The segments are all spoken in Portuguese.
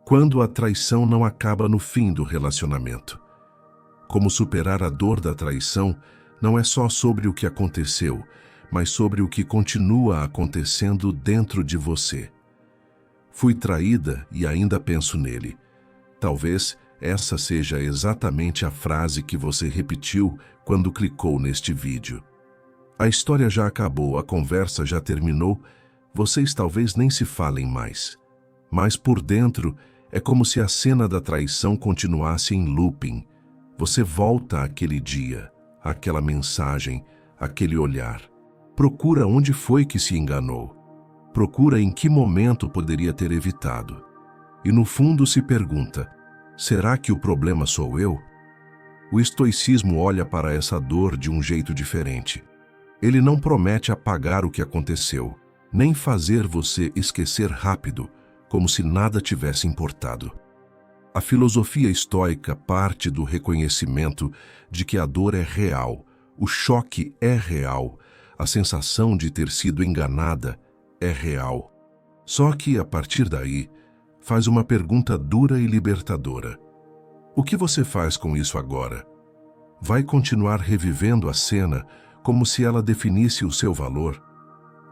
Quando a traição não acaba no fim do relacionamento. Como superar a dor da traição não é só sobre o que aconteceu, mas sobre o que continua acontecendo dentro de você. Fui traída e ainda penso nele. Talvez essa seja exatamente a frase que você repetiu quando clicou neste vídeo. A história já acabou, a conversa já terminou, vocês talvez nem se falem mais. Mas por dentro, é como se a cena da traição continuasse em looping. Você volta àquele dia, àquela mensagem, àquele olhar. Procura onde foi que se enganou. Procura em que momento poderia ter evitado. E no fundo se pergunta, será que o problema sou eu? O estoicismo olha para essa dor de um jeito diferente. Ele não promete apagar o que aconteceu, nem fazer você esquecer rápido, como se nada tivesse importado. A filosofia estoica parte do reconhecimento de que a dor é real, o choque é real, a sensação de ter sido enganada é real. Só que, a partir daí, faz uma pergunta dura e libertadora. O que você faz com isso agora? Vai continuar revivendo a cena como se ela definisse o seu valor?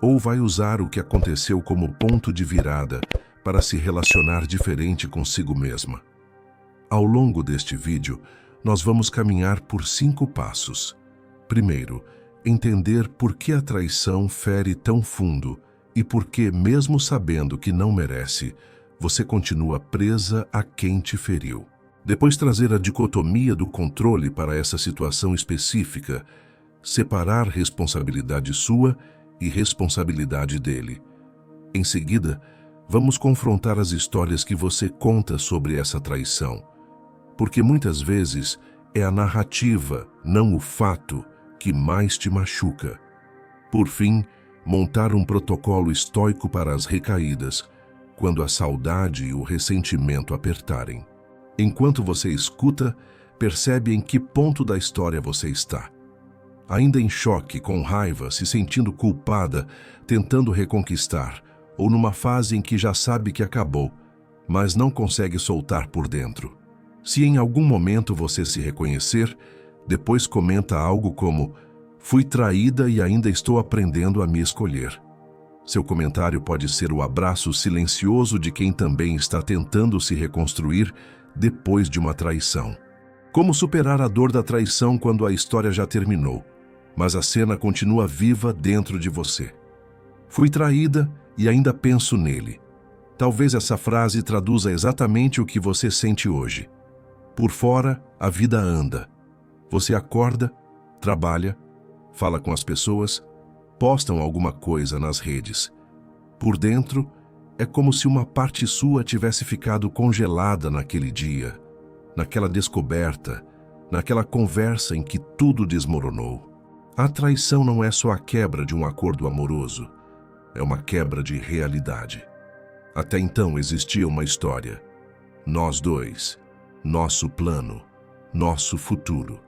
Ou vai usar o que aconteceu como ponto de virada para se relacionar diferente consigo mesma? Ao longo deste vídeo, nós vamos caminhar por 5 passos. Primeiro, entender por que a traição fere tão fundo e por que, mesmo sabendo que não merece, você continua presa a quem te feriu. Depois, trazer a dicotomia do controle para essa situação específica, separar responsabilidade sua e responsabilidade dele. Em seguida, vamos confrontar as histórias que você conta sobre essa traição, porque muitas vezes é a narrativa, não o fato, que mais te machuca. Por fim, montar um protocolo estoico para as recaídas, quando a saudade e o ressentimento apertarem. Enquanto você escuta, percebe em que ponto da história você está. Ainda em choque, com raiva, se sentindo culpada, tentando reconquistar, ou numa fase em que já sabe que acabou, mas não consegue soltar por dentro. Se em algum momento você se reconhecer, depois comenta algo como: fui traída e ainda estou aprendendo a me escolher. Seu comentário pode ser o abraço silencioso de quem também está tentando se reconstruir depois de uma traição. Como superar a dor da traição quando a história já terminou, mas a cena continua viva dentro de você? Fui traída e ainda penso nele. Talvez essa frase traduza exatamente o que você sente hoje. Por fora, a vida anda. Você acorda, trabalha, fala com as pessoas, postam alguma coisa nas redes. Por dentro, é como se uma parte sua tivesse ficado congelada naquele dia, naquela descoberta, naquela conversa em que tudo desmoronou. A traição não é só a quebra de um acordo amoroso, é uma quebra de realidade. Até então existia uma história. Nós dois, nosso plano, nosso futuro.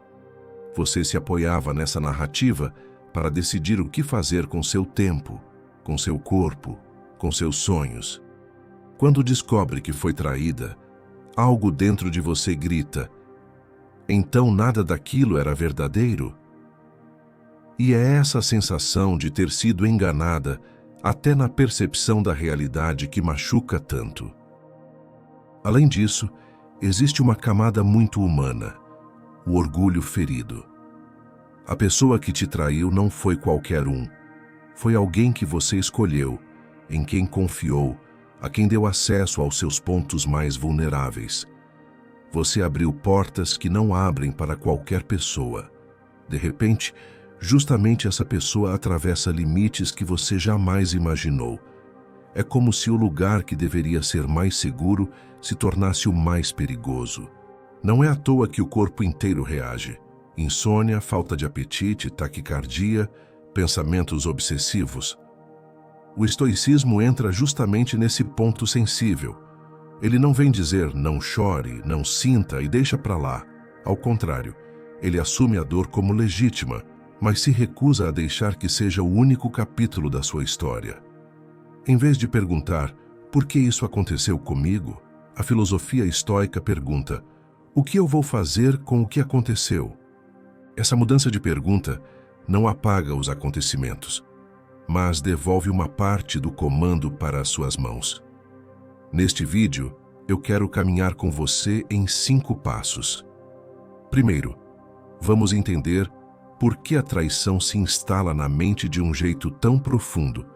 Você se apoiava nessa narrativa para decidir o que fazer com seu tempo, com seu corpo, com seus sonhos. Quando descobre que foi traída, algo dentro de você grita: então nada daquilo era verdadeiro? E é essa sensação de ter sido enganada, até na percepção da realidade, que machuca tanto. Além disso, existe uma camada muito humana, o orgulho ferido. A pessoa que te traiu não foi qualquer um. Foi alguém que você escolheu, em quem confiou, a quem deu acesso aos seus pontos mais vulneráveis. Você abriu portas que não abrem para qualquer pessoa. De repente, justamente essa pessoa atravessa limites que você jamais imaginou. É como se o lugar que deveria ser mais seguro se tornasse o mais perigoso. Não é à toa que o corpo inteiro reage. Insônia, falta de apetite, taquicardia, pensamentos obsessivos. O estoicismo entra justamente nesse ponto sensível. Ele não vem dizer não chore, não sinta e deixa pra lá. Ao contrário, ele assume a dor como legítima, mas se recusa a deixar que seja o único capítulo da sua história. Em vez de perguntar por que isso aconteceu comigo, A filosofia estoica pergunta: o que eu vou fazer com o que aconteceu? Essa mudança de pergunta não apaga os acontecimentos, mas devolve uma parte do comando para as suas mãos. Neste vídeo, eu quero caminhar com você em 5 passos. Primeiro, vamos entender por que a traição se instala na mente de um jeito tão profundo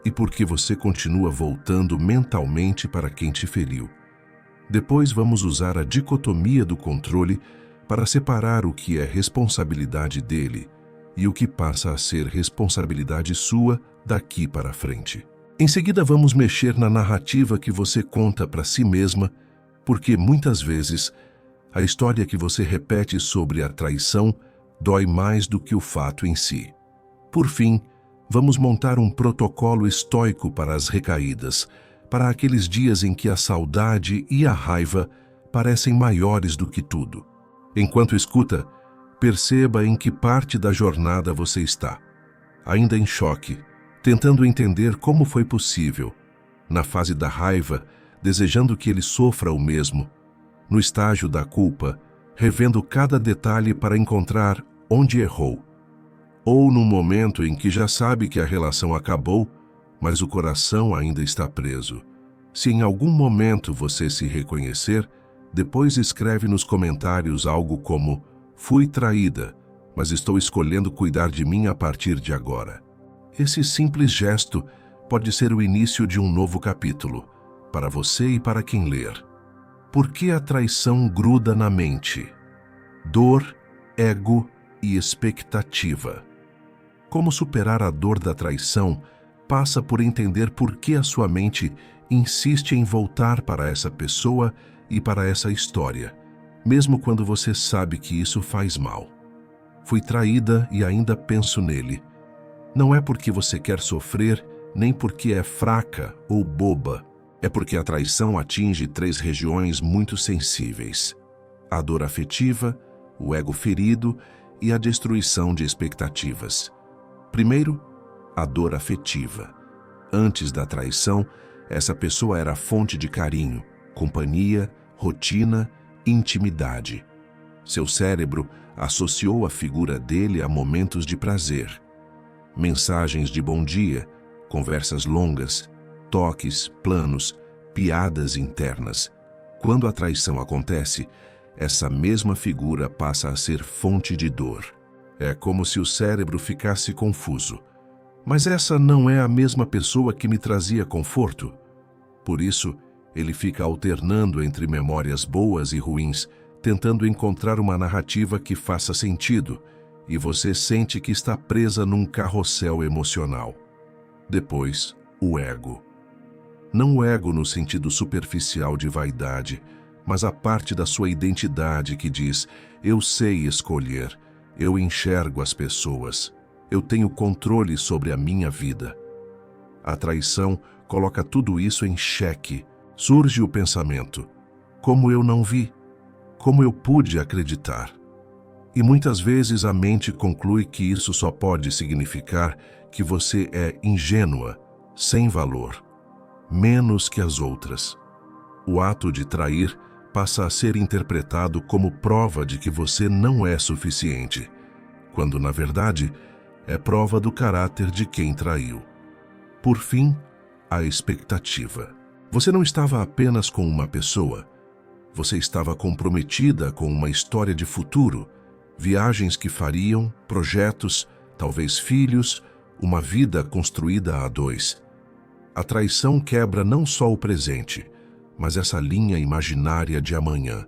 e por que você continua voltando mentalmente para quem te feriu. Depois vamos usar a dicotomia do controle para separar o que é responsabilidade dele e o que passa a ser responsabilidade sua daqui para frente. Em seguida, vamos mexer na narrativa que você conta para si mesma, porque muitas vezes a história que você repete sobre a traição dói mais do que o fato em si. Por fim, vamos montar um protocolo estoico para as recaídas, para aqueles dias em que a saudade e a raiva parecem maiores do que tudo. Enquanto escuta, perceba em que parte da jornada você está. Ainda em choque, tentando entender como foi possível. Na fase da raiva, desejando que ele sofra o mesmo. No estágio da culpa, revendo cada detalhe para encontrar onde errou. Ou no momento em que já sabe que a relação acabou, mas o coração ainda está preso. Se em algum momento você se reconhecer, depois escreve nos comentários algo como: fui traída, mas estou escolhendo cuidar de mim a partir de agora. Esse simples gesto pode ser o início de um novo capítulo, para você e para quem ler. Por que a traição gruda na mente? Dor, ego e expectativa. Como superar a dor da traição passa por entender por que a sua mente insiste em voltar para essa pessoa e para essa história, mesmo quando você sabe que isso faz mal. Fui traída e ainda penso nele. Não é porque você quer sofrer, nem porque é fraca ou boba. É porque a traição atinge 3 regiões muito sensíveis: a dor afetiva, o ego ferido e a destruição de expectativas. Primeiro, a dor afetiva. Antes da traição, essa pessoa era fonte de carinho, companhia, rotina, intimidade. Seu cérebro associou a figura dele a momentos de prazer. Mensagens de bom dia, conversas longas, toques, planos, piadas internas. Quando a traição acontece, essa mesma figura passa a ser fonte de dor. É como se o cérebro ficasse confuso. Mas essa não é a mesma pessoa que me trazia conforto. Por isso, ele fica alternando entre memórias boas e ruins, tentando encontrar uma narrativa que faça sentido, e você sente que está presa num carrossel emocional. Depois, o ego. Não o ego no sentido superficial de vaidade, mas a parte da sua identidade que diz: eu sei escolher, eu enxergo as pessoas, eu tenho controle sobre a minha vida. A traição coloca tudo isso em xeque. Surge o pensamento: como eu não vi? Como eu pude acreditar? E muitas vezes a mente conclui que isso só pode significar que você é ingênua, sem valor, menos que as outras. O ato de trair passa a ser interpretado como prova de que você não é suficiente, quando, na verdade, é prova do caráter de quem traiu. Por fim, a expectativa. Você não estava apenas com uma pessoa. Você estava comprometida com uma história de futuro, viagens que fariam, projetos, talvez filhos, uma vida construída a 2. A traição quebra não só o presente, mas essa linha imaginária de amanhã.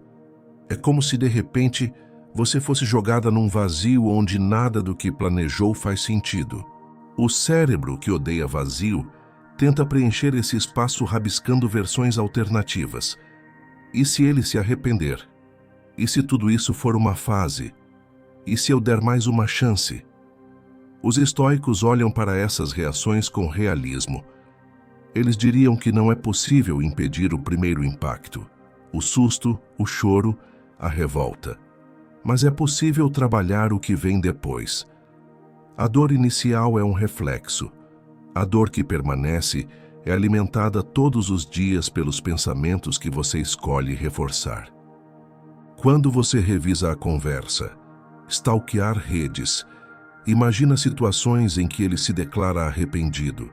É como se, de repente, você fosse jogada num vazio onde nada do que planejou faz sentido. O cérebro, que odeia vazio, tenta preencher esse espaço rabiscando versões alternativas. E se ele se arrepender? E se tudo isso for uma fase? E se eu der mais uma chance? Os estoicos olham para essas reações com realismo. Eles diriam que não é possível impedir o primeiro impacto, o susto, o choro, a revolta. Mas é possível trabalhar o que vem depois. A dor inicial é um reflexo. A dor que permanece é alimentada todos os dias pelos pensamentos que você escolhe reforçar. Quando você revisa a conversa, stalkear redes, imagina situações em que ele se declara arrependido,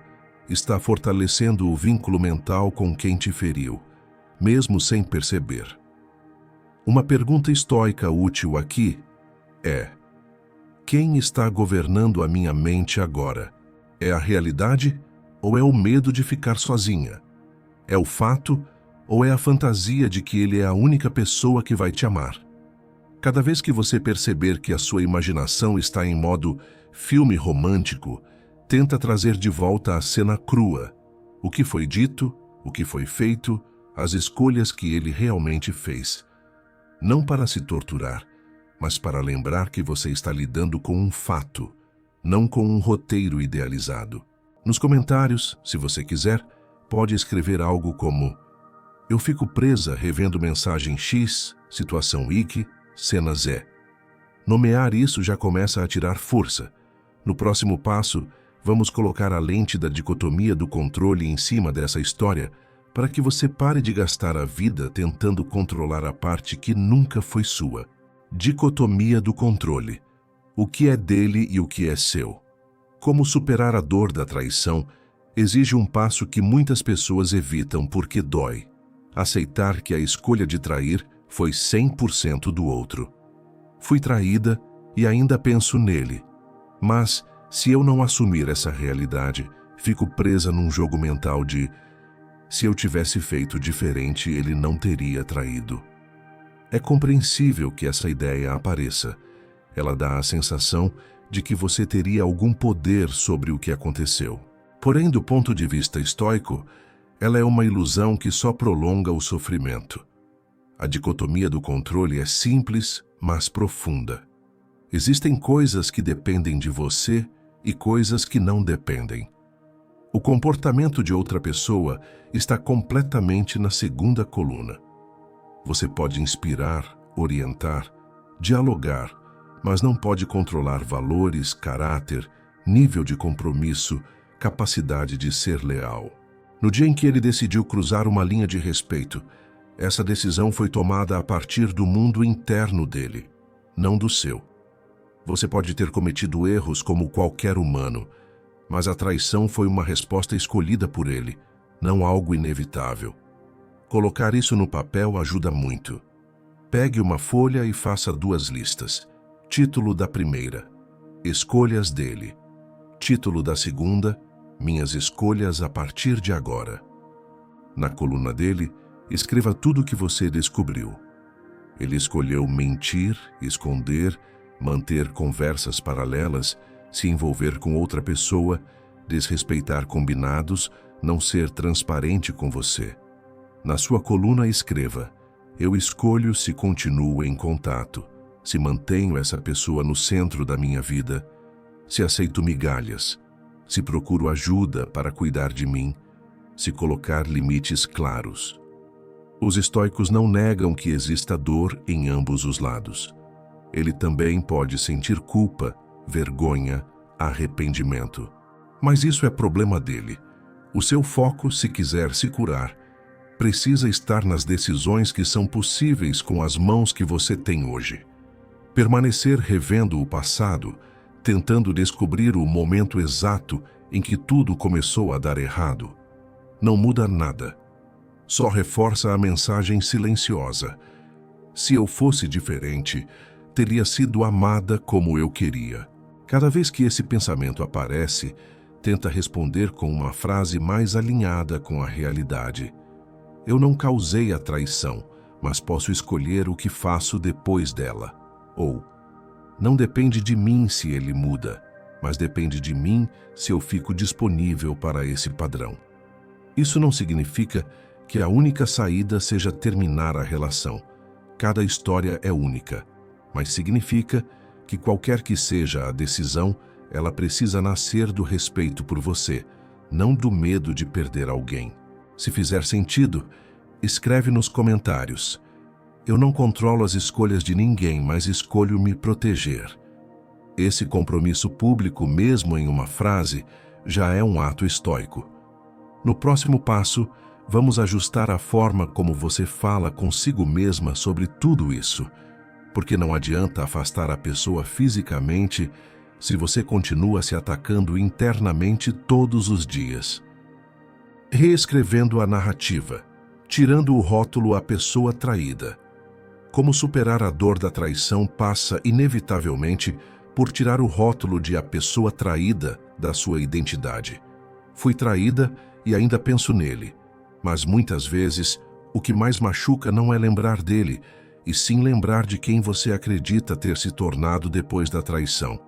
está fortalecendo o vínculo mental com quem te feriu, mesmo sem perceber. Uma pergunta estoica útil aqui é: quem está governando a minha mente agora? É a realidade ou é o medo de ficar sozinha? É o fato ou é a fantasia de que ele é a única pessoa que vai te amar? Cada vez que você perceber que a sua imaginação está em modo filme romântico, tenta trazer de volta a cena crua, o que foi dito, o que foi feito, as escolhas que ele realmente fez. Não para se torturar, mas para lembrar que você está lidando com um fato, não com um roteiro idealizado. Nos comentários, se você quiser, pode escrever algo como: eu fico presa revendo mensagem X, situação Y, cena Z. Nomear isso já começa a tirar força. No próximo passo, vamos colocar a lente da dicotomia do controle em cima dessa história para que você pare de gastar a vida tentando controlar a parte que nunca foi sua. Dicotomia do controle. O que é dele e o que é seu. Como superar a dor da traição exige um passo que muitas pessoas evitam porque dói. Aceitar que a escolha de trair foi 100% do outro. Fui traída e ainda penso nele. Mas, se eu não assumir essa realidade, fico presa num jogo mental de: se eu tivesse feito diferente, ele não teria traído. É compreensível que essa ideia apareça. Ela dá a sensação de que você teria algum poder sobre o que aconteceu. Porém, do ponto de vista estoico, ela é uma ilusão que só prolonga o sofrimento. A dicotomia do controle é simples, mas profunda. Existem coisas que dependem de você e coisas que não dependem. O comportamento de outra pessoa está completamente na segunda coluna. Você pode inspirar, orientar, dialogar, mas não pode controlar valores, caráter, nível de compromisso, capacidade de ser leal. No dia em que ele decidiu cruzar uma linha de respeito, essa decisão foi tomada a partir do mundo interno dele, não do seu. Você pode ter cometido erros como qualquer humano, mas a traição foi uma resposta escolhida por ele, não algo inevitável. Colocar isso no papel ajuda muito. Pegue uma folha e faça 2 listas. Título da primeira: Escolhas dele. Título da segunda: Minhas escolhas a partir de agora. Na coluna dele, escreva tudo o que você descobriu. Ele escolheu mentir, esconder, manter conversas paralelas, se envolver com outra pessoa, desrespeitar combinados, não ser transparente com você. Na sua coluna escreva: eu escolho se continuo em contato, se mantenho essa pessoa no centro da minha vida, se aceito migalhas, se procuro ajuda para cuidar de mim, se colocar limites claros. Os estoicos não negam que exista dor em ambos os lados. Ele também pode sentir culpa, vergonha, arrependimento. Mas isso é problema dele. O seu foco, se quiser se curar, precisa estar nas decisões que são possíveis com as mãos que você tem hoje. Permanecer revendo o passado, tentando descobrir o momento exato em que tudo começou a dar errado, não muda nada. Só reforça a mensagem silenciosa: se eu fosse diferente, teria sido amada como eu queria. Cada vez que esse pensamento aparece, tenta responder com uma frase mais alinhada com a realidade. Eu não causei a traição, mas posso escolher o que faço depois dela. Ou, não depende de mim se ele muda, mas depende de mim se eu fico disponível para esse padrão. Isso não significa que a única saída seja terminar a relação. Cada história é única, mas significa que qualquer que seja a decisão, ela precisa nascer do respeito por você, não do medo de perder alguém. Se fizer sentido, escreve nos comentários: eu não controlo as escolhas de ninguém, mas escolho me proteger. Esse compromisso público, mesmo em uma frase, já é um ato estoico. No próximo passo, vamos ajustar a forma como você fala consigo mesma sobre tudo isso, porque não adianta afastar a pessoa fisicamente se você continua se atacando internamente todos os dias. Reescrevendo a narrativa, tirando o rótulo "a pessoa traída". Como superar a dor da traição passa, inevitavelmente, por tirar o rótulo de "a pessoa traída" da sua identidade. Fui traída e ainda penso nele, mas muitas vezes o que mais machuca não é lembrar dele, e sim lembrar de quem você acredita ter se tornado depois da traição.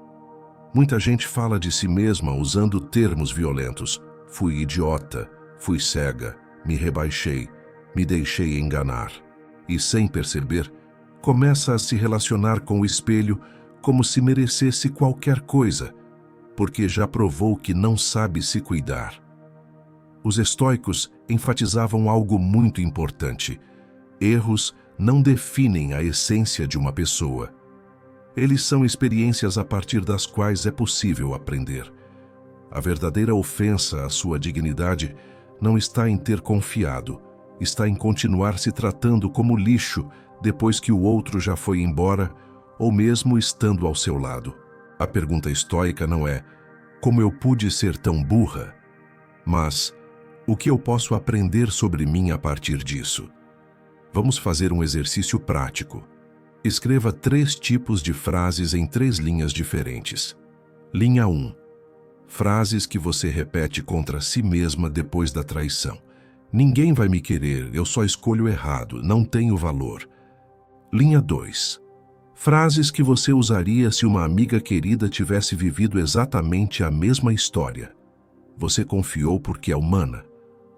Muita gente fala de si mesma usando termos violentos. Fui idiota, fui cega, me rebaixei, me deixei enganar. E sem perceber, começa a se relacionar com o espelho como se merecesse qualquer coisa, porque já provou que não sabe se cuidar. Os estoicos enfatizavam algo muito importante: erros não definem a essência de uma pessoa. Eles são experiências a partir das quais é possível aprender. A verdadeira ofensa à sua dignidade não está em ter confiado, está em continuar se tratando como lixo depois que o outro já foi embora ou mesmo estando ao seu lado. A pergunta estoica não é "como eu pude ser tão burra?", mas "o que eu posso aprender sobre mim a partir disso?". Vamos fazer um exercício prático. Escreva 3 tipos de frases em 3 linhas diferentes. Linha 1. Frases que você repete contra si mesma depois da traição. Ninguém vai me querer, eu só escolho errado, não tenho valor. Linha 2. Frases que você usaria se uma amiga querida tivesse vivido exatamente a mesma história. Você confiou porque é humana.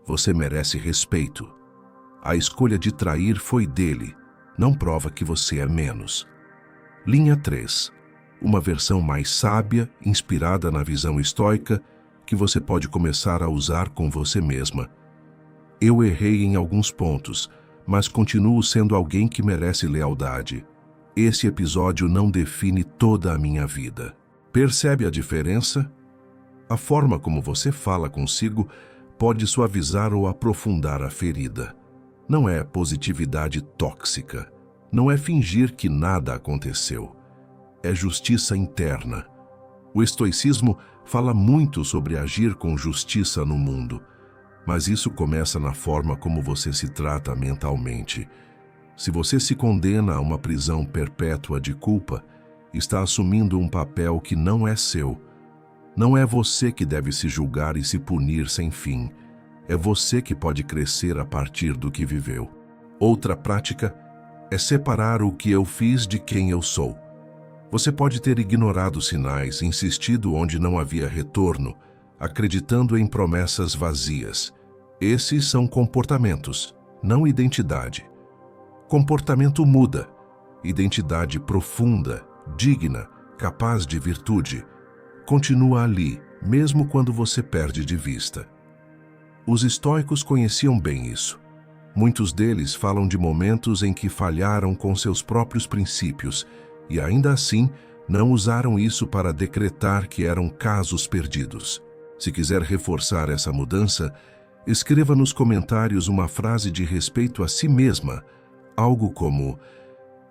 Você merece respeito. A escolha de trair foi dele. Não prova que você é menos. Linha 3. Uma versão mais sábia, inspirada na visão estoica, que você pode começar a usar com você mesma. Eu errei em alguns pontos, mas continuo sendo alguém que merece lealdade. Esse episódio não define toda a minha vida. Percebe a diferença? A forma como você fala consigo pode suavizar ou aprofundar a ferida. Não é positividade tóxica. Não é fingir que nada aconteceu. É justiça interna. O estoicismo fala muito sobre agir com justiça no mundo, mas isso começa na forma como você se trata mentalmente. Se você se condena a uma prisão perpétua de culpa, está assumindo um papel que não é seu. Não é você que deve se julgar e se punir sem fim. É você que pode crescer a partir do que viveu. Outra prática é separar o que eu fiz de quem eu sou. Você pode ter ignorado sinais, insistido onde não havia retorno, acreditando em promessas vazias. Esses são comportamentos, não identidade. Comportamento muda. Identidade profunda, digna, capaz de virtude, continua ali, mesmo quando você perde de vista. Os estoicos conheciam bem isso. Muitos deles falam de momentos em que falharam com seus próprios princípios e ainda assim não usaram isso para decretar que eram casos perdidos. Se quiser reforçar essa mudança, escreva nos comentários uma frase de respeito a si mesma, algo como: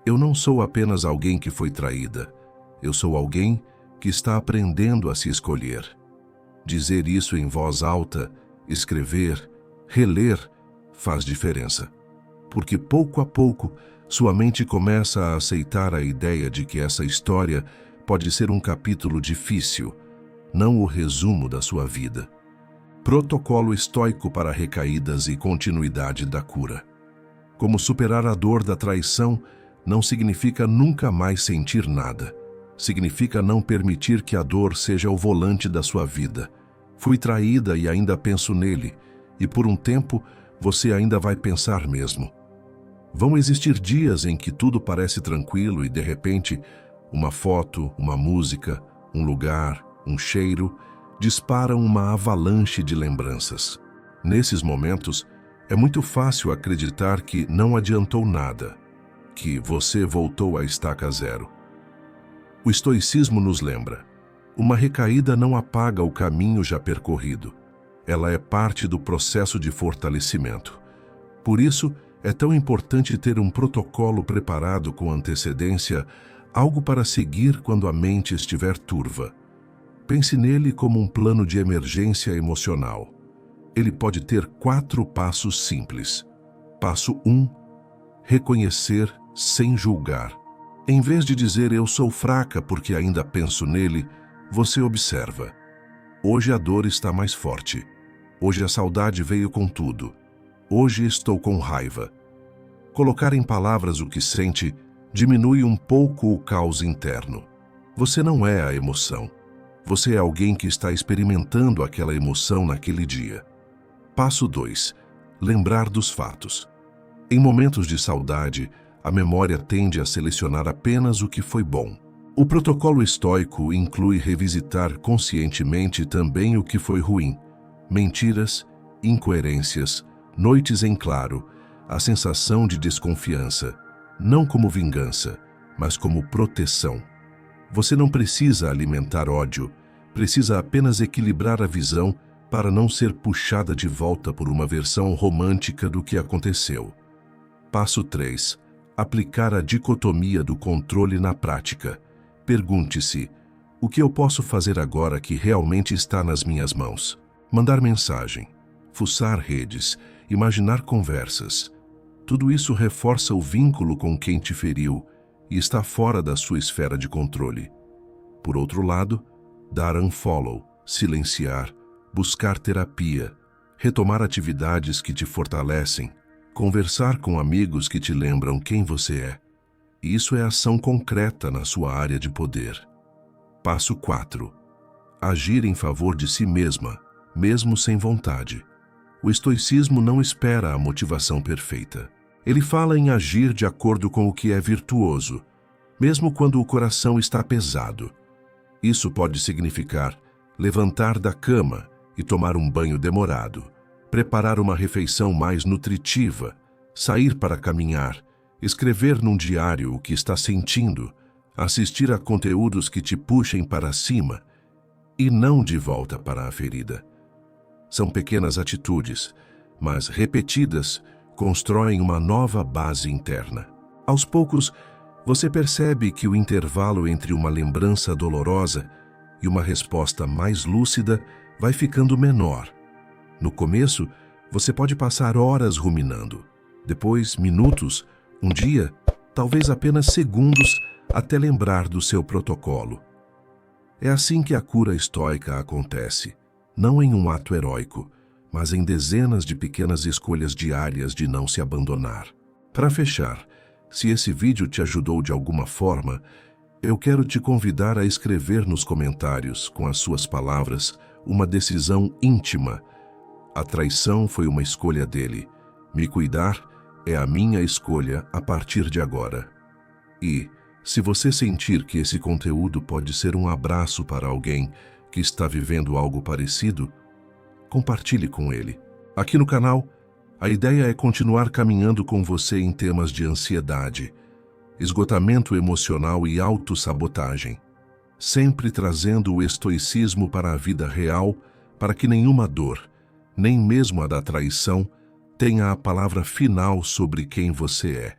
eu não sou apenas alguém que foi traída, eu sou alguém que está aprendendo a se escolher. Dizer isso em voz alta, escrever, reler, faz diferença. Porque pouco a pouco, sua mente começa a aceitar a ideia de que essa história pode ser um capítulo difícil, não o resumo da sua vida. Protocolo estoico para recaídas e continuidade da cura. Como superar a dor da traição não significa nunca mais sentir nada. Significa não permitir que a dor seja o volante da sua vida. Fui traída e ainda penso nele, e por um tempo você ainda vai pensar mesmo. Vão existir dias em que tudo parece tranquilo e de repente uma foto, uma música, um lugar, um cheiro disparam uma avalanche de lembranças. Nesses momentos, é muito fácil acreditar que não adiantou nada, que você voltou à estaca zero. O estoicismo nos lembra: uma recaída não apaga o caminho já percorrido. Ela é parte do processo de fortalecimento. Por isso, é tão importante ter um protocolo preparado com antecedência, algo para seguir quando a mente estiver turva. Pense nele como um plano de emergência emocional. Ele pode ter 4 passos simples. Passo 1. Reconhecer sem julgar. Em vez de dizer eu sou fraca porque ainda penso nele, você observa. Hoje a dor está mais forte. Hoje a saudade veio com tudo. Hoje estou com raiva. Colocar em palavras o que sente diminui um pouco o caos interno. Você não é a emoção. Você é alguém que está experimentando aquela emoção naquele dia. Passo 2. Lembrar dos fatos. Em momentos de saudade, a memória tende a selecionar apenas o que foi bom. O protocolo estoico inclui revisitar conscientemente também o que foi ruim. Mentiras, incoerências, noites em claro, a sensação de desconfiança, não como vingança, mas como proteção. Você não precisa alimentar ódio, precisa apenas equilibrar a visão para não ser puxada de volta por uma versão romântica do que aconteceu. Passo 3. Aplicar a dicotomia do controle na prática. Pergunte-se, o que eu posso fazer agora que realmente está nas minhas mãos? Mandar mensagem, fuçar redes, imaginar conversas. Tudo isso reforça o vínculo com quem te feriu e está fora da sua esfera de controle. Por outro lado, dar unfollow, silenciar, buscar terapia, retomar atividades que te fortalecem, conversar com amigos que te lembram quem você é. Isso é ação concreta na sua área de poder. Passo 4. Agir em favor de si mesma, mesmo sem vontade. O estoicismo não espera a motivação perfeita. Ele fala em agir de acordo com o que é virtuoso, mesmo quando o coração está pesado. Isso pode significar levantar da cama e tomar um banho demorado, preparar uma refeição mais nutritiva, sair para caminhar, escrever num diário o que está sentindo, assistir a conteúdos que te puxem para cima e não de volta para a ferida. São pequenas atitudes, mas repetidas constroem uma nova base interna. Aos poucos, você percebe que o intervalo entre uma lembrança dolorosa e uma resposta mais lúcida vai ficando menor. No começo, você pode passar horas ruminando, depois minutos, um dia, talvez apenas segundos, até lembrar do seu protocolo. É assim que a cura estoica acontece, não em um ato heróico, mas em dezenas de pequenas escolhas diárias de não se abandonar. Para fechar, se esse vídeo te ajudou de alguma forma, eu quero te convidar a escrever nos comentários, com as suas palavras, uma decisão íntima. A traição foi uma escolha dele. Me cuidar é a minha escolha a partir de agora. E, se você sentir que esse conteúdo pode ser um abraço para alguém que está vivendo algo parecido, compartilhe com ele. Aqui no canal, a ideia é continuar caminhando com você em temas de ansiedade, esgotamento emocional e autossabotagem, sempre trazendo o estoicismo para a vida real, para que nenhuma dor, nem mesmo a da traição, tenha a palavra final sobre quem você é.